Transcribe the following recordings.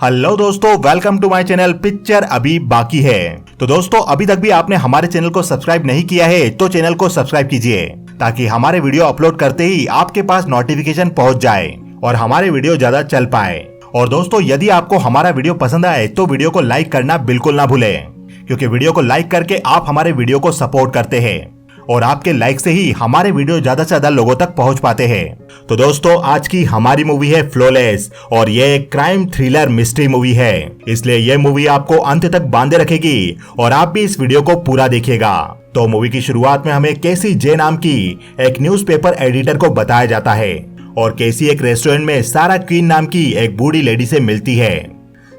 Hello दोस्तों, welcome to my channel. Picture अभी बाकी है। तो दोस्तों, अभी तक भी आपने हमारे चैनल को सब्सक्राइब नहीं किया है तो चैनल को सब्सक्राइब कीजिए ताकि हमारे वीडियो अपलोड करते ही आपके पास नोटिफिकेशन पहुंच जाए और हमारे वीडियो ज्यादा चल पाए। और दोस्तों, यदि आपको हमारा वीडियो पसंद आए तो वीडियो को लाइक करना बिल्कुल ना भूलें, क्योंकि वीडियो को लाइक करके आप हमारे वीडियो को सपोर्ट करते हैं और आपके लाइक से ही हमारे वीडियो ज्यादा से ज्यादा लोगों तक पहुंच पाते हैं। तो दोस्तों, आज की हमारी मूवी है फ्लॉलेस और ये एक क्राइम थ्रिलर मिस्ट्री मूवी है, इसलिए ये मूवी आपको अंत तक बांधे रखेगी और आप भी इस वीडियो को पूरा देखिएगा। तो मूवी की शुरुआत में हमें केसी जे नाम की एक न्यूज़पेपर एडिटर को बताया जाता है और केसी एक रेस्टोरेंट में सारा क्वीन नाम की एक बूढ़ी लेडी से मिलती है।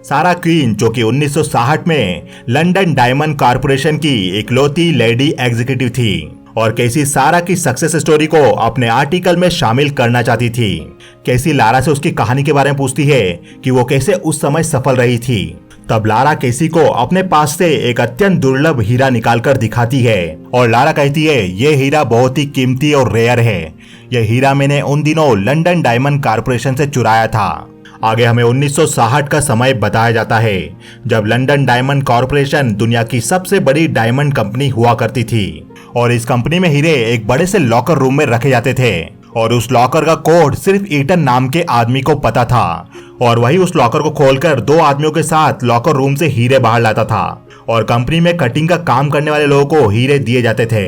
सारा क्वीन, जो कि 1960 में लंदन डायमंड कॉर्पोरेशन की इकलौती लेडी एग्जीक्यूटिव थी और केसी सारा की सक्सेस स्टोरी को अपने आर्टिकल में शामिल करना चाहती थी। केसी लारा से उसकी कहानी के बारे में पूछती है कि वो कैसे उस समय सफल रही थी। तब लारा केसी को अपने पास से एक अत्यंत दुर्लभ हीरा निकालकर दिखाती है और लारा कहती है ये हीरा बहुत ही कीमती और रेयर है। यह हीरा मैंने उन दिनों लंदन डायमंड कॉर्पोरेशन से चुराया था। आगे हमें 1960 का समय बताया जाता है, जब लंदन डायमंड कॉर्पोरेशन दुनिया की सबसे बड़ी डायमंड कंपनी हुआ करती थी और इस कंपनी में हीरे एक बड़े से लॉकर रूम में रखे जाते थे और उस लॉकर का कोड सिर्फ ईटन नाम के आदमी को पता था और वही उस लॉकर को खोलकर दो आदमियों के साथ लॉकर रूम से हीरे बाहर लाता था और कंपनी में कटिंग का काम करने वाले लोगों को हीरे दिए जाते थे।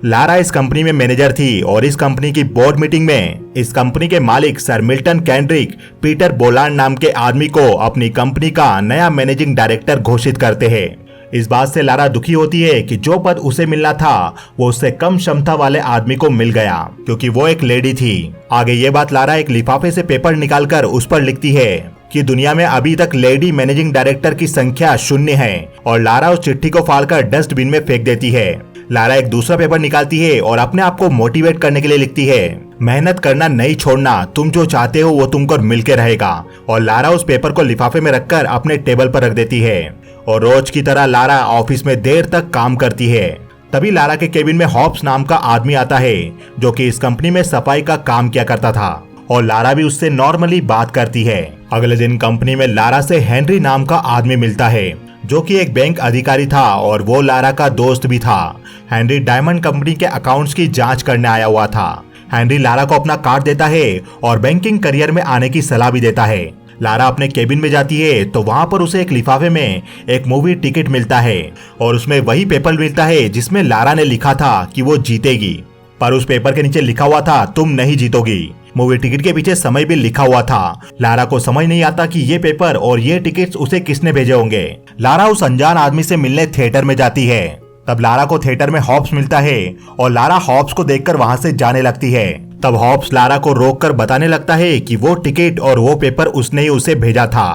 लारा इस कंपनी में मैनेजर थी और इस कंपनी की बोर्ड मीटिंग में इस कंपनी के मालिक sir Milton Kendrick Peter Bollard नाम के आदमी को अपनी कंपनी का नया मैनेजिंग डायरेक्टर घोषित करते हैं। इस बात से लारा दुखी होती है कि जो पद उसे मिलना था वो उससे कम क्षमता वाले आदमी को मिल गया, क्योंकि वो एक लेडी थी। आगे ये बात लारा एक लिफाफे से पेपर निकालकर उस पर लिखती है कि दुनिया में अभी तक लेडी मैनेजिंग डायरेक्टर की संख्या 0 है और लारा उस चिट्ठी को फाड़कर डस्टबिन में फेंक देती है। लारा एक दूसरा पेपर निकालती है और अपने आप को मोटिवेट करने के लिए लिखती है, मेहनत करना नहीं छोड़ना, तुम जो चाहते हो वो तुमको मिलके रहेगा। और लारा उस पेपर को लिफाफे में रखकर अपने टेबल पर रख देती है और रोज की तरह लारा ऑफिस में देर तक काम करती है। तभी लारा के केबिन में हॉब्स नाम का आदमी आता है, जो कि इस कंपनी में सफाई का काम किया करता था और लारा भी उससे नॉर्मली बात करती है। अगले दिन कंपनी में लारा से हेनरी नाम का आदमी मिलता है, जो कि एक बैंक अधिकारी था और वो लारा का दोस्त भी था। हेनरी डायमंड कंपनी के अकाउंट्स की जांच करने आया हुआ था। हेनरी लारा को अपना कार्ड देता है और बैंकिंग करियर में आने की सलाह भी देता है। लारा अपने केबिन में जाती है तो वहां पर उसे एक लिफाफे में एक मूवी टिकट मिलता है और उसमें वही पेपर मिलता है जिसमें लारा ने लिखा था कि वो जीतेगी, पर उस पेपर के नीचे लिखा हुआ था तुम नहीं जीतोगी। मूवी टिकट के पीछे समय भी लिखा हुआ था। लारा को समझ नहीं आता कि ये पेपर और ये टिकट्स उसे किसने भेजे होंगे। लारा उस अनजान आदमी से मिलने थिएटर में जाती है। तब लारा को थिएटर में हॉब्स मिलता है और लारा हॉब्स को देखकर वहां से जाने लगती है। तब हॉब्स लारा को रोककर बताने लगता है कि वो टिकट और वो पेपर उसने ही उसे भेजा था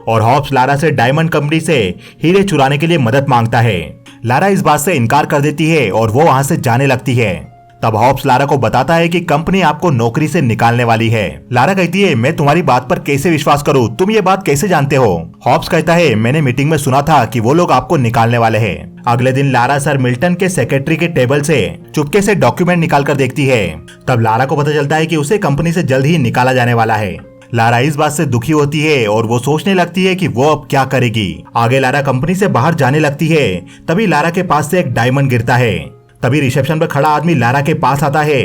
और हॉब्स लारा से डायमंड कंपनी से हीरे चुराने के लिए मदद मांगता है। लारा इस बात से इनकार कर देती है और वो वहां से जाने लगती है। तब हॉब्स लारा को बताता है कि कंपनी आपको नौकरी से निकालने वाली है। लारा कहती है मैं तुम्हारी बात पर कैसे विश्वास करूं, तुम ये बात कैसे जानते हो। हॉब्स कहता है मैंने मीटिंग में सुना था कि वो लोग आपको निकालने वाले हैं। अगले दिन लारा सर मिल्टन के सेक्रेटरी के टेबल से चुपके से डॉक्यूमेंट निकाल कर देखती है। तब लारा को पता चलता है कि उसे कंपनी से जल्द ही निकाला जाने वाला है। लारा इस बात से दुखी होती है और वो सोचने लगती है कि वो अब क्या करेगी। आगे लारा कंपनी से बाहर जाने लगती है। तभी लारा के पास से एक डायमंड गिरता है। तभी रिसेप्शन पर खड़ा आदमी लारा के पास आता है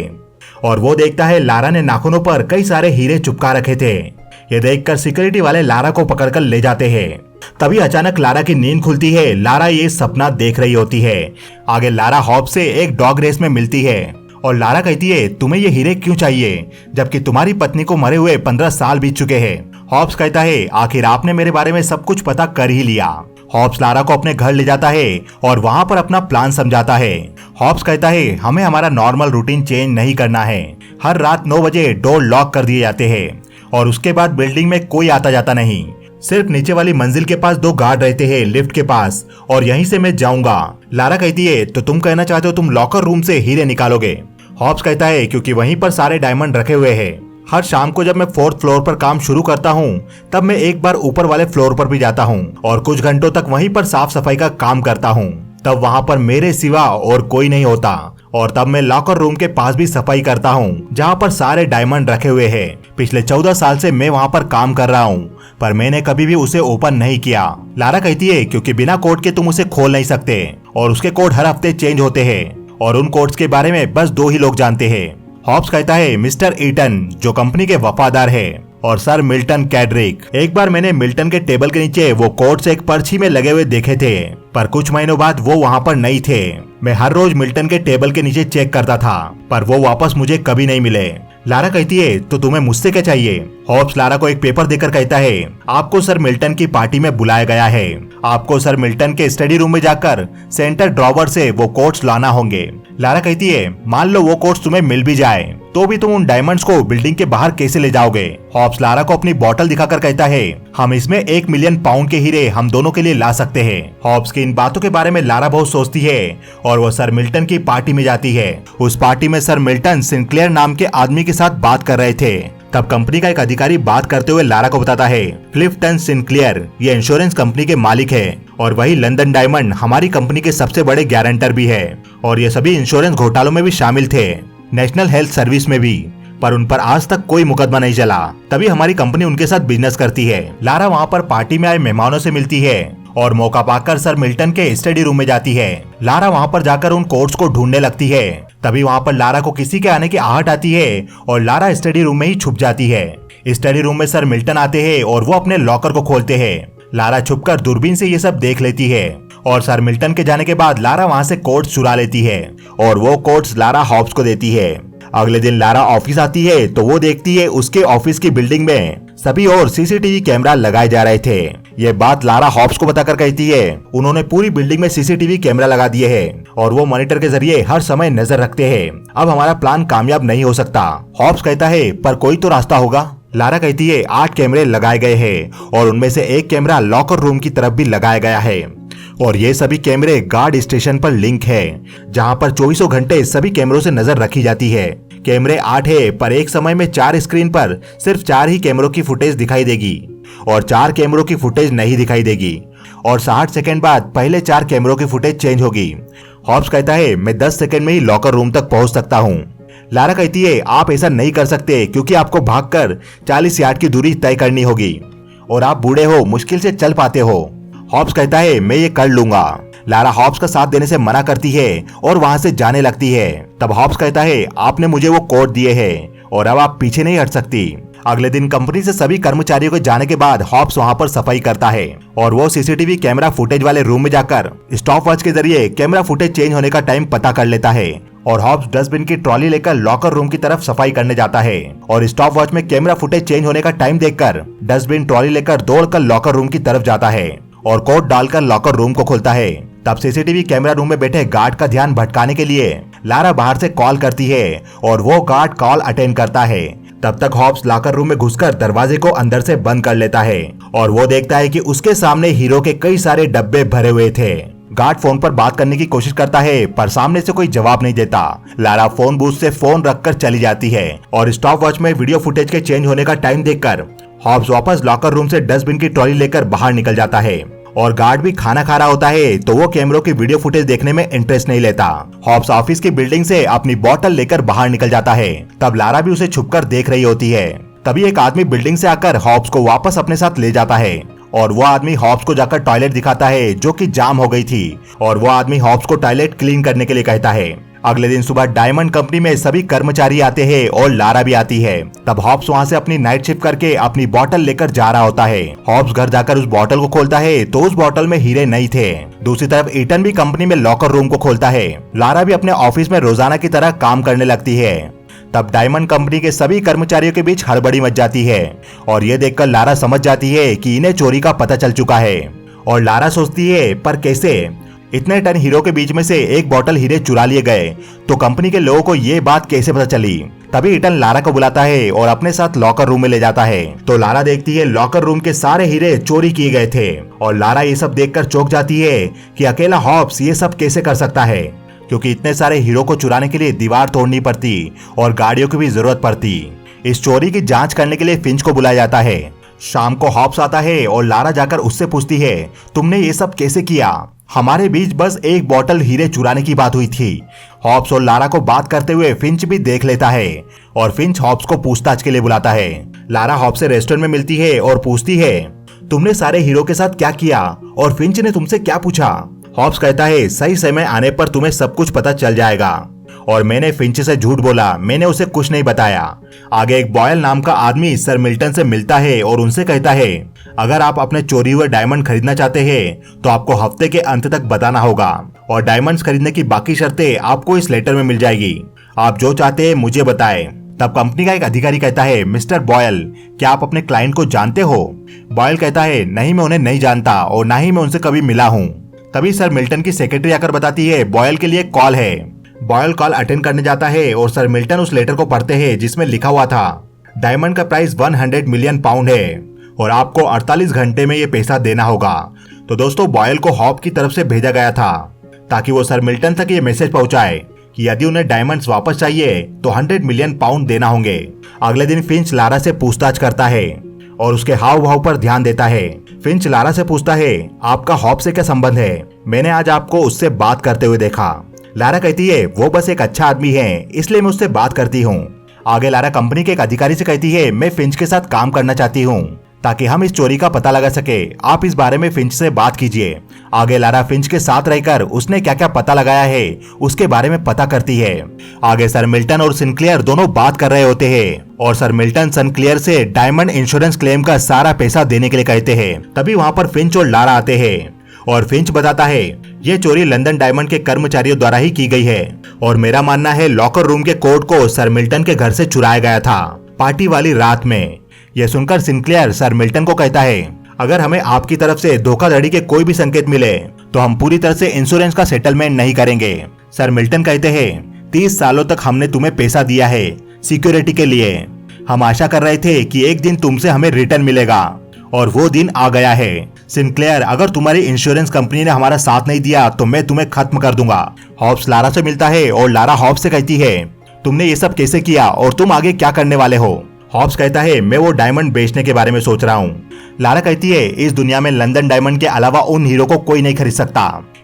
और वो देखता है लारा ने नाखूनों पर कई सारे हीरे चिपका रखे थे। ये देखकर सिक्योरिटी वाले लारा को पकड़कर ले जाते हैं। तभी अचानक लारा की नींद खुलती है। लारा ये सपना देख रही होती है। आगे लारा हॉब्स से एक डॉग रेस में मिलती है और लारा कहती है तुम्हें ये हीरे क्यों चाहिए, जबकि तुम्हारी पत्नी को मरे हुए 15 साल बीत चुके हैं। हॉब्स कहता है आखिर आपने मेरे बारे में सब कुछ पता कर ही लिया। हॉब्स लारा को अपने घर ले जाता है और वहां पर अपना प्लान समझाता है। हॉब्स कहता है हमें हमारा नॉर्मल रूटीन चेंज नहीं करना है। हर रात 9 बजे डोर लॉक कर दिए जाते हैं और उसके बाद बिल्डिंग में कोई आता जाता नहीं। सिर्फ नीचे वाली मंजिल के पास 2 गार्ड रहते हैं लिफ्ट के पास और यहीं से मैं जाऊंगा। लारा कहती है तो तुम कहना चाहते हो तुम लॉकर रूम से हीरे निकालोगे। हॉब्स कहता है क्योंकि वहीं पर सारे डायमंड रखे हुए हैं। हर शाम को जब मैं 4th फ्लोर पर काम शुरू करता हूँ तब मैं एक बार ऊपर वाले फ्लोर पर भी जाता हूँ और कुछ घंटों तक वहीं पर साफ सफाई का काम करता हूँ। तब वहाँ पर मेरे सिवा और कोई नहीं होता और तब मैं लॉकर रूम के पास भी सफाई करता हूँ जहाँ पर सारे डायमंड रखे हुए हैं। पिछले 14 साल से मैं वहाँ पर काम कर रहा हूँ, पर मैंने कभी भी उसे ओपन नहीं किया। लारा कहती है क्योंकि बिना कोड के तुम उसे खोल नहीं सकते और उसके कोड हर हफ्ते चेंज होते हैं और उन कोड्स के बारे में बस 2 ही लोग जानते हैं। हॉब्स कहता है मिस्टर ईटन जो कंपनी के वफादार है और सर मिल्टन कैड्रिक। एक बार मैंने मिल्टन के टेबल के नीचे वो कोड्स एक पर्ची में लगे हुए देखे थे, पर कुछ महीनों बाद वो वहाँ पर नहीं थे। मैं हर रोज मिल्टन के टेबल के नीचे चेक करता था, पर वो वापस मुझे कभी नहीं मिले। लारा कहती है तो तुम्हें मुझसे क्या चाहिए? हॉब्स लारा को एक पेपर देकर कहता है आपको सर मिल्टन की पार्टी में बुलाया गया है। आपको सर मिल्टन के स्टडी रूम में जाकर सेंटर ड्रॉवर से वो कोट्स लाना होंगे। लारा कहती है मान लो वो कोट्स तुम्हें मिल भी जाए तो भी तुम उन डायमंड्स को बिल्डिंग के बाहर कैसे ले जाओगे? हॉब्स लारा को अपनी बोतल दिखाकर कहता है हम इसमें 1 मिलियन पाउंड के हीरे हम दोनों के लिए ला सकते हैं। हॉब्स की इन बातों के बारे में लारा बहुत सोचती है और वो सर मिल्टन की पार्टी में जाती है। उस पार्टी में सर मिल्टन सिंक्लेयर नाम के आदमी के साथ बात कर रहे थे। तब कंपनी का एक अधिकारी बात करते हुए लारा को बताता है क्लिफ्टन सिंक्लेयर ये इंश्योरेंस कंपनी के मालिक है और वही लंदन डायमंड हमारी कंपनी के सबसे बड़े गारंटर भी है और ये सभी इंश्योरेंस घोटालों में भी शामिल थे, नेशनल हेल्थ सर्विस में भी, पर उन पर आज तक कोई मुकदमा नहीं चला। तभी हमारी कंपनी उनके साथ बिजनेस करती है। लारा वहाँ पर पार्टी में आए मेहमानों से मिलती है और मौका पाकर सर मिल्टन के स्टडी रूम में जाती है। लारा वहाँ पर जाकर उन कोड्स को ढूंढने लगती है। तभी वहाँ पर लारा को किसी के आने की आहट आती है और लारा स्टडी रूम में ही छुप जाती है। स्टडी रूम में सर मिल्टन आते हैं और वो अपने लॉकर को खोलते हैं। लारा छुपकर दूरबीन से ये सब देख लेती है और सर मिल्टन के जाने के बाद लारा वहाँ से कोड्स चुरा लेती है और वो कोड्स लारा हॉब्स को देती है। अगले दिन लारा ऑफिस आती है तो वो देखती है उसके ऑफिस की बिल्डिंग में सभी और सीसीटीवी कैमरा लगाए जा रहे थे। ये बात लारा हॉब्स को बताकर कहती है उन्होंने पूरी बिल्डिंग में सीसीटीवी कैमरा लगा दिए हैं और वो मॉनिटर के जरिए हर समय नजर रखते हैं। अब हमारा प्लान कामयाब नहीं हो सकता। हॉब्स कहता है पर कोई तो रास्ता होगा। लारा कहती है 8 कैमरे लगाए गए हैं और उनमें से एक कैमरा लॉकर रूम की तरफ भी लगाया गया है और ये सभी कैमरे गार्ड स्टेशन पर लिंक है जहां पर 24 घंटे सभी कैमरों से नजर रखी जाती है। कैमरे 8 है पर एक समय में 4 स्क्रीन पर सिर्फ 4 ही कैमरों की फुटेज दिखाई देगी और 4 कैमरों की फुटेज नहीं दिखाई देगी और 60 सेकंड बाद पहले 4 कैमरों की फुटेज चेंज होगी। हॉब्स कहता है मैं 10 सेकंड में ही लॉकर रूम तक पहुंच सकता हूं। लारा कहती है आप ऐसा नहीं कर सकते क्योंकि आपको भागकर 40 यार्ड की दूरी तय करनी होगी और आप बूढ़े हो, मुश्किल से चल पाते हो। हॉब्स कहता है मैं ये कर लूंगा। लारा हॉब्स का साथ देने से मना करती है और वहां से जाने लगती है। तब हॉब्स कहता है आपने मुझे वो कोड दिए हैं और अब आप पीछे नहीं हट सकती। अगले दिन कंपनी से सभी कर्मचारियों के जाने के बाद हॉब्स वहां पर सफाई करता है और वो सीसीटीवी कैमरा फुटेज वाले रूम में जाकर स्टॉप वॉच के जरिए कैमरा फुटेज चेंज होने का टाइम पता कर लेता है और हॉब्स डस्टबिन की ट्रॉली लेकर लॉकर रूम की तरफ सफाई करने जाता है और स्टॉप वॉच में कैमरा फुटेज चेंज होने का टाइम देखकर डस्टबिन ट्रॉली लेकर दौड़कर लॉकर रूम की तरफ जाता है और कोड डालकर लॉकर रूम को खोलता है। तब सीसीटीवी कैमरा रूम में बैठे गार्ड का ध्यान भटकाने के लिए लारा बाहर से कॉल करती है और वो गार्ड कॉल अटेंड करता है। तब तक हॉब्स लॉकर रूम में घुसकर दरवाजे को अंदर से बंद कर लेता है और वो देखता है कि उसके सामने हीरो के कई सारे डब्बे भरे हुए थे। गार्ड फोन पर बात करने की कोशिश करता है पर सामने से कोई जवाब नहीं देता। लारा फोन बूथ से फोन रखकर चली जाती है और स्टॉप वॉच में वीडियो फुटेज के चेंज होने का टाइम देखकर हॉब्स वापस लॉकर रूम से डस्टबिन की ट्रॉली लेकर बाहर निकल जाता है और गार्ड भी खाना खा रहा होता है तो वो कैमरों की वीडियो फुटेज देखने में इंटरेस्ट नहीं लेता। हॉब्स ऑफिस की बिल्डिंग से अपनी बोतल लेकर बाहर निकल जाता है। तब लारा भी उसे छुपकर देख रही होती है। तभी एक आदमी बिल्डिंग से आकर हॉब्स को वापस अपने साथ ले जाता है और वो आदमी हॉब्स को जाकर टॉयलेट दिखाता है जो कि जाम हो गई थी और वो आदमी हॉब्स को टॉयलेट क्लीन करने के लिए कहता है। अगले दिन सुबह डायमंड कंपनी में सभी कर्मचारी आते हैं और लारा भी आती है। तब हॉब्स वहाँ से अपनी नाइट शिफ्ट करके अपनी बोतल लेकर जा रहा होता है। हॉब्स घर जाकर उस बोतल को खोलता है तो उस बोतल में हीरे नहीं थे। दूसरी तरफ ईटन भी कंपनी में लॉकर रूम को खोलता है। लारा भी अपने ऑफिस में रोजाना की तरह काम करने लगती है। तब डायमंड कंपनी के सभी कर्मचारियों के बीच हड़बड़ी मच जाती है और ये देखकर लारा समझ जाती है कि इन्हें चोरी का पता चल चुका है और लारा सोचती है पर कैसे? इतने टन हीरो के बीच में से एक बोतल हीरे चुरा लिए गए तो कंपनी के लोगों को ये बात कैसे पता चली? तभी ईटन लारा को बुलाता है और अपने साथ लॉकर रूम में ले जाता है तो लारा देखती है लॉकर रूम के सारे हीरे चोरी किए गए थे और लारा ये सब देखकर चौंक जाती है कि अकेला हॉब्स ये सब कैसे कर सकता है, क्योंकि इतने सारे हीरो को चुराने के लिए दीवार तोड़नी पड़ती और गाड़ियों की भी जरूरत पड़ती। इस चोरी की जांच करने के लिए फिंच को बुलाया जाता है। शाम को हॉब्स आता है और लारा जाकर उससे पूछती है तुमने ये सब कैसे किया? हमारे बीच बस एक बोतल हीरे चुराने की बात हुई थी। हॉब्स और लारा को बात करते हुए फिंच भी देख लेता है और फिंच हॉब्स को पूछताछ के लिए बुलाता है। लारा हॉब्स से रेस्टोरेंट में मिलती है और पूछती है, तुमने सारे हीरो के साथ क्या किया और फिंच ने तुमसे क्या पूछा? हॉब्स कहता है, सही समय आने पर तुम्हें सब कुछ पता चल जाएगा। और मैंने फिंच से झूठ बोला, मैंने उसे कुछ नहीं बताया। आगे एक बॉयल नाम का आदमी सर मिल्टन से मिलता है और उनसे कहता है, अगर आप अपने चोरी हुए डायमंड खरीदना चाहते हैं तो आपको हफ्ते के अंत तक बताना होगा और डायमंड्स खरीदने की बाकी शर्तें आपको इस लेटर में मिल जाएगी। आप जो चाहते हैं मुझे बताएं। तब कंपनी का एक अधिकारी कहता है, मिस्टर बॉयल, क्या आप अपने क्लाइंट को जानते हो? बॉयल कहता है, नहीं, मैं उन्हें नहीं जानता और ना ही मैं उनसे कभी मिला हूँ। तभी सर मिल्टन की सेक्रेटरी आकर बताती है, बॉयल के लिए कॉल है। बॉयल कॉल अटेंड करने जाता है और सर मिल्टन उस लेटर को पढ़ते हैं जिसमें लिखा हुआ था, डायमंड का प्राइस 100 मिलियन पाउंड है और आपको 48 घंटे में ये पैसा देना होगा। तो दोस्तों, बॉयल को हॉब की तरफ से भेजा गया था ताकि वो सर मिल्टन तक ये मैसेज पहुंचाए कि यदि उन्हें डायमंड्स वापस चाहिए तो 100 मिलियन पाउंड देना होंगे। अगले दिन फिंच लारा से पूछताछ करता है और उसके हाव भाव पर ध्यान देता है। फिंच लारा से पूछता है, आपका हॉब से क्या संबंध है? मैंने आज आपको उससे बात करते हुए देखा। लारा कहती है, वो बस एक अच्छा आदमी है, इसलिए मैं उससे बात करती हूँ। आगे लारा कंपनी के एक अधिकारी से कहती है, मैं फिंच के साथ काम करना चाहती हूँ ताकि हम इस चोरी का पता लगा सके। आप इस बारे में फिंच से बात कीजिए। आगे लारा फिंच के साथ रहकर उसने क्या क्या पता लगाया है उसके बारे में पता करती है। आगे सर मिल्टन और सिनक्लेयर दोनों बात कर रहे होते हैं और सर मिल्टन सिनक्लेयर से डायमंड इंश्योरेंस क्लेम का सारा पैसा देने के लिए कहते हैं। तभी वहाँ पर फिंच और लारा आते हैं और फिंच बताता है, ये चोरी लंदन डायमंड के कर्मचारियों द्वारा ही की गई है और मेरा मानना है लॉकर रूम के कोड को सर मिल्टन के घर से चुराया गया था पार्टी वाली रात में। यह सुनकर सिनक्लेयर सर मिल्टन को कहता है, अगर हमें आपकी तरफ से धोखाधड़ी के कोई भी संकेत मिले तो हम पूरी तरह से इंश्योरेंस का सेटलमेंट नहीं करेंगे। सर मिल्टन कहते हैं, 30 सालों तक हमने तुम्हें पैसा दिया है सिक्योरिटी के लिए। हम आशा कर रहे थे कि एक दिन तुमसे हमें रिटर्न मिलेगा और वो दिन आ गया है। सिनक्लेयर, अगर तुम्हारी इंश्योरेंस कंपनी ने हमारा साथ नहीं दिया तो मैं तुम्हें खत्म कर दूंगा। हॉब्स लारा से मिलता है और लारा हॉब्स से कहती है, तुमने ये सब कैसे किया और तुम आगे क्या करने वाले हो? हॉब्स कहता है, मैं वो डायमंड बेचने के बारे में सोच रहा हूँ। लारा कहती है, इस दुनिया में लंदन डायमंड के अलावा उन हीरो को कोई नहीं खरीद सकता।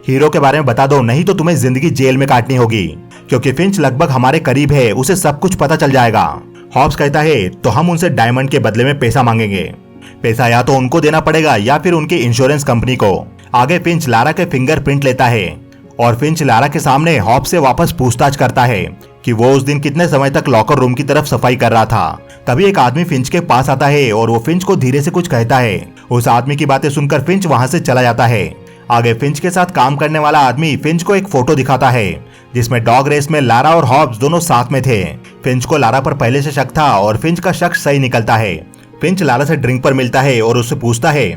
हीरो के बारे में बता दो, नहीं तो तुम्हें जिंदगी जेल में काटनी होगी, क्योंकि फिंच लगभग हमारे करीब है, उसे सब कुछ पता चल जाएगा। हॉब्स कहता है, तो हम उनसे डायमंड के बदले में पैसा मांगेंगे। पैसा या तो उनको देना पड़ेगा या फिर उनकी इंश्योरेंस कंपनी को। आगे फिंच लारा के फिंगरप्रिंट लेता है और फिंच लारा के सामने हॉब्स से वापस पूछताछ करता है कि वो उस दिन कितने समय तक लॉकर रूम की तरफ सफाई कर रहा था। तभी एक आदमी फिंच के पास आता है और वो फिंच को धीरे से कुछ कहता है। उस आदमी की बातें सुनकर फिंच वहां से चला जाता है। आगे फिंच के साथ काम करने वाला आदमी फिंच को एक फोटो दिखाता है जिसमें डॉग रेस में लारा और हॉब्स दोनों साथ में थे। फिंच को लारा पर पहले से शक था और फिंच का शक सही निकलता है। फिंच लारा से ड्रिंक पर मिलता है और उससे पूछता है,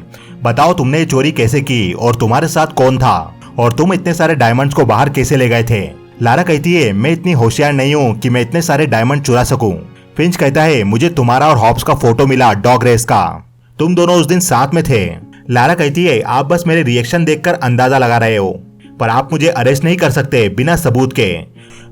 बताओ तुमने ये चोरी कैसे की और तुम्हारे साथ कौन था और तुम इतने सारे डायमंड्स को बाहर कैसे ले गए थे? लारा कहती है, मैं इतनी होशियार नहीं हूँ कि मैं इतने सारे डायमंड चुरा सकूं। फिंच कहता है, मुझे तुम्हारा और हॉब्स का फोटो मिला डॉग रेस का, तुम दोनों उस दिन साथ में थे। लारा कहती है, आप बस मेरे रिएक्शन देखकर अंदाजा लगा रहे हो, पर आप मुझे अरेस्ट नहीं कर सकते बिना सबूत के।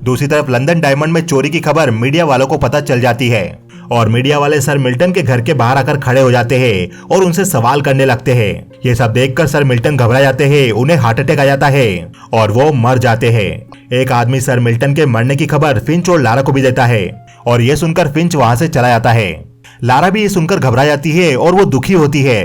दूसरी तरफ लंदन डायमंड में चोरी की खबर मीडिया वालों को पता चल जाती है और मीडिया वाले सर मिल्टन के घर के बाहर आकर खड़े हो जाते हैं और उनसे सवाल करने लगते हैं। ये सब देखकर सर मिल्टन घबरा जाते हैं, उन्हें हार्ट अटैक आ जाता है और वो मर जाते हैं। एक आदमी सर मिल्टन के मरने की खबर फिंच और लारा को भी देता है और ये सुनकर फिंच वहां से चला जाता है। लारा भी ये सुनकर घबरा जाती है और वो दुखी होती है।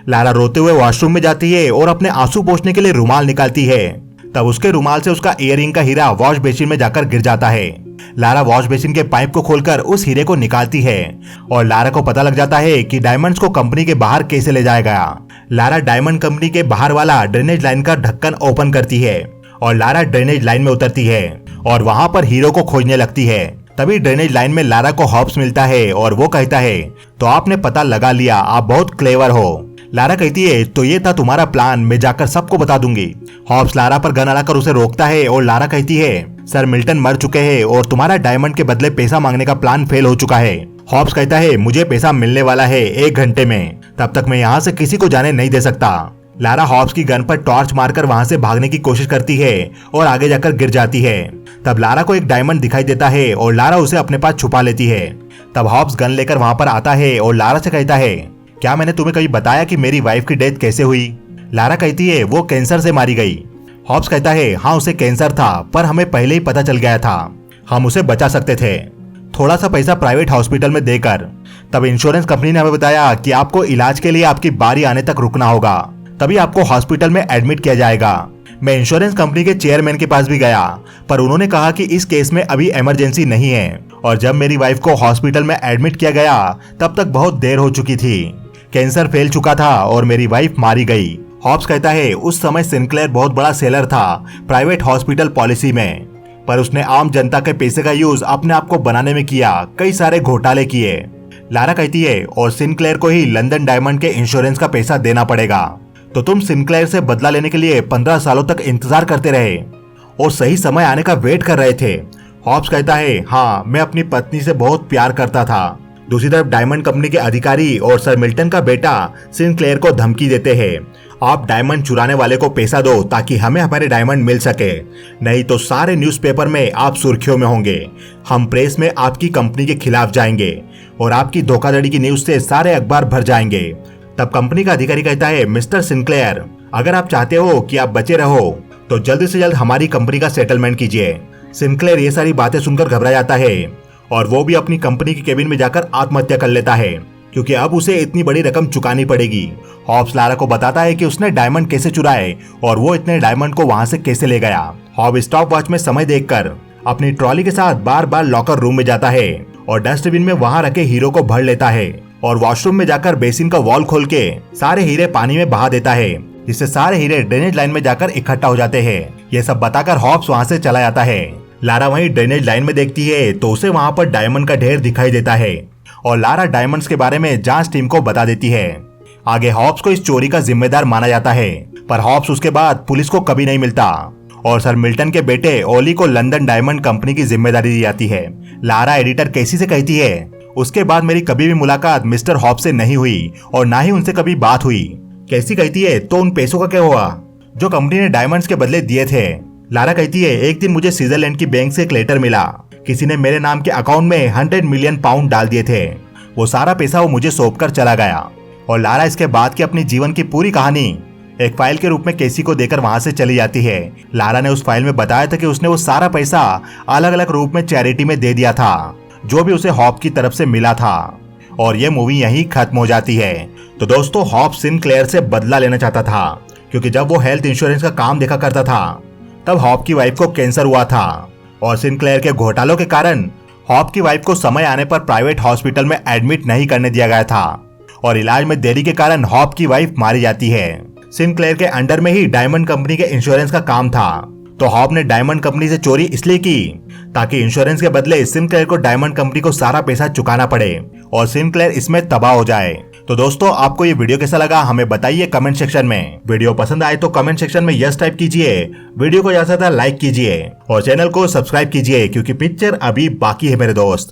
लारा रोते हुए वॉशरूम में जाती है और अपने आंसू पोंछने के लिए रुमाल निकालती है। तब उसके रुमाल से उसका इयररिंग का हीरा वॉश बेसिन में जाकर गिर जाता है। लारा वॉश बेसिन के पाइप को खोलकर उस हीरे को निकालती है और लारा को पता लग जाता है कि डायमंड्स को कंपनी के बाहर कैसे ले जाया गया। लारा डायमंड कंपनी के बाहर वाला ड्रेनेज लाइन का ढक्कन ओपन करती है और लारा ड्रेनेज लाइन में उतरती है और वहां पर हीरो को खोजने लगती है। तभी ड्रेनेज लाइन में लारा को हॉब्स मिलता है और वो कहता है, तो आपने पता लगा लिया, आप बहुत क्लेवर हो। लारा कहती है, तो ये था तुम्हारा प्लान, मैं जाकर सबको बता दूंगी। हॉब्स लारा पर गन अड़ाकर उसे रोकता है और लारा कहती है, सर मिल्टन मर चुके हैं और तुम्हारा डायमंड के बदले पैसा मांगने का प्लान फेल हो चुका है। हॉब्स कहता है, मुझे पैसा मिलने वाला है 1 घंटे में, तब तक मैं यहाँ से किसी को जाने नहीं दे सकता। लारा हॉब्स की गन पर टॉर्च मारकर वहां से भागने की कोशिश करती है और आगे जाकर गिर जाती है। तब लारा को एक डायमंड दिखाई देता है और लारा उसे अपने पास छुपा लेती है। तब हॉब्स गन लेकर वहां पर आता है और लारा से कहता है, क्या मैंने तुम्हें कभी बताया कि मेरी वाइफ की डेथ कैसे हुई? लारा कहती है, वो कैंसर से मारी गई। हॉब्स कहता है हाँ उसे कैंसर था, पर हमें पहले ही पता चल गया था, हम उसे बचा सकते थे थोड़ा सा पैसा प्राइवेट हॉस्पिटल में देकर। तब इंश्योरेंस कंपनी ने हमें बताया कि आपको इलाज के लिए आपकी बारी आने तक रुकना होगा, तभी आपको हॉस्पिटल में एडमिट किया जाएगा। मैं इंश्योरेंस कंपनी के चेयरमैन के पास भी गया, पर उन्होंने कहा कि इस केस में अभी इमरजेंसी नहीं है। और जब मेरी वाइफ को हॉस्पिटल में एडमिट किया गया तब तक बहुत देर हो चुकी थी, कैंसर फैल चुका था और मेरी वाइफ मारी गई। हॉब्स कहता है उस समय सिनक्लेयर बहुत बड़ा सेलर था प्राइवेट हॉस्पिटल पॉलिसी में, पर उसने आम जनता के पैसे का यूज अपने आप को बनाने में किया, कई सारे घोटाले किए। लारा कहती है और सिनक्लेयर को ही लंदन डायमंड के इंश्योरेंस का पैसा देना पड़ेगा। तो तुम सिनक्लेयर से बदला लेने के लिए 15 सालों तक इंतजार करते रहे और सही समय आने का वेट कर रहे थे। हॉब्स कहता है हाँ, मैं अपनी पत्नी से बहुत प्यार करता था। दूसरी तरफ डायमंड कंपनी के अधिकारी और सर मिल्टन का बेटा सिनक्लेयर को धमकी देते हैं, आप डायमंड चुराने वाले को पैसा दो ताकि हमें हमारे डायमंड मिल सके, नहीं तो सारे न्यूज़पेपर में आप सुर्खियों में होंगे, हम प्रेस में आपकी कंपनी के खिलाफ जाएंगे और आपकी धोखाधड़ी की न्यूज से सारे अखबार भर जाएंगे। तब कंपनी का अधिकारी कहता है मिस्टर सिनक्लेयर, अगर आप चाहते हो कि आप बचे रहो तो जल्द से जल्द हमारी कंपनी का सेटलमेंट कीजिए। सिनक्लेयर ये सारी बातें सुनकर घबरा जाता है और वो भी अपनी कंपनी के केबिन में जाकर आत्महत्या कर लेता है, क्योंकि अब उसे इतनी बड़ी रकम चुकानी पड़ेगी। हॉब्स लारा को बताता है कि उसने डायमंड कैसे चुराए और वो इतने डायमंड को वहां से कैसे ले गया। हॉब स्टॉप वॉच में समय देखकर अपनी ट्रॉली के साथ बार बार लॉकर रूम में जाता है और डस्टबिन में वहां रखे हीरो को भर लेता है और वॉशरूम में जाकर बेसिन का वॉल खोल के सारे हीरे पानी में बहा देता है, जिससे सारे हीरे ड्रेनेज लाइन में जाकर इकट्ठा हो जाते हैं। ये सब बताकर हॉब्स वहां से चला जाता है। लारा वहीं ड्रेनेज लाइन में देखती है तो उसे वहां पर डायमंड का ढेर दिखाई देता है और लारा डायमंड्स के बारे में जांच टीम को बता देती है। आगे हॉब्स को इस चोरी का जिम्मेदार माना जाता है, पर हॉब्स उसके बाद पुलिस को कभी नहीं मिलता और सर मिल्टन के बेटे ओली को लंदन डायमंड कंपनी की जिम्मेदारी दी जाती है। लारा एडिटर कैसी से कहती है उसके बाद मेरी कभी भी मुलाकात मिस्टर हॉब्स से नहीं हुई और ना ही उनसे कभी बात हुई। कैसी कहती है तो उन पैसों का क्या हुआ जो कंपनी ने डायमंड्स के बदले दिए थे। लारा कहती है एक दिन मुझे स्विट्जरलैंड की बैंक से एक लेटर मिला, किसी ने मेरे नाम के अकाउंट में 100 मिलियन पाउंड डाल दिए थे, वो सारा पैसा वो मुझे सौंप कर चला गया। और लारा इसके बाद की अपनी जीवन की पूरी कहानी एक फाइल के रूप में केसी को देकर वहां से चली जाती है। लारा ने उस फाइल में बताया था कि उसने वो सारा पैसा अलग अलग रूप में चैरिटी में दे दिया था, जो भी उसे हॉब की तरफ से मिला था। और ये मूवी यहीं खत्म हो जाती है। तो दोस्तों हॉब सिनक्लेयर से बदला लेना चाहता था, क्योंकि जब वो हेल्थ इंश्योरेंस का काम देखा करता था तब हॉब की वाइफ को कैंसर हुआ था और सिनक्लेयर के घोटालों के कारण हॉब की वाइफ को समय आने पर प्राइवेट हॉस्पिटल में एडमिट नहीं करने दिया गया था और इलाज में देरी के कारण हॉब की वाइफ मारी जाती है। सिनक्लेयर के अंडर में ही डायमंड कंपनी के इंश्योरेंस का काम था, तो हॉब ने डायमंड कंपनी से चोरी इसलिए की ताकि इंश्योरेंस के बदले सिनक्लेयर को डायमंड कंपनी को सारा पैसा चुकाना पड़े और सिनक्लेयर इसमें तबाह हो जाए। तो दोस्तों आपको ये वीडियो कैसा लगा हमें बताइए कमेंट सेक्शन में। वीडियो पसंद आए तो कमेंट सेक्शन में यस टाइप कीजिए, वीडियो को ज्यादा से ज्यादा लाइक कीजिए और चैनल को सब्सक्राइब कीजिए, क्योंकि पिक्चर अभी बाकी है मेरे दोस्त।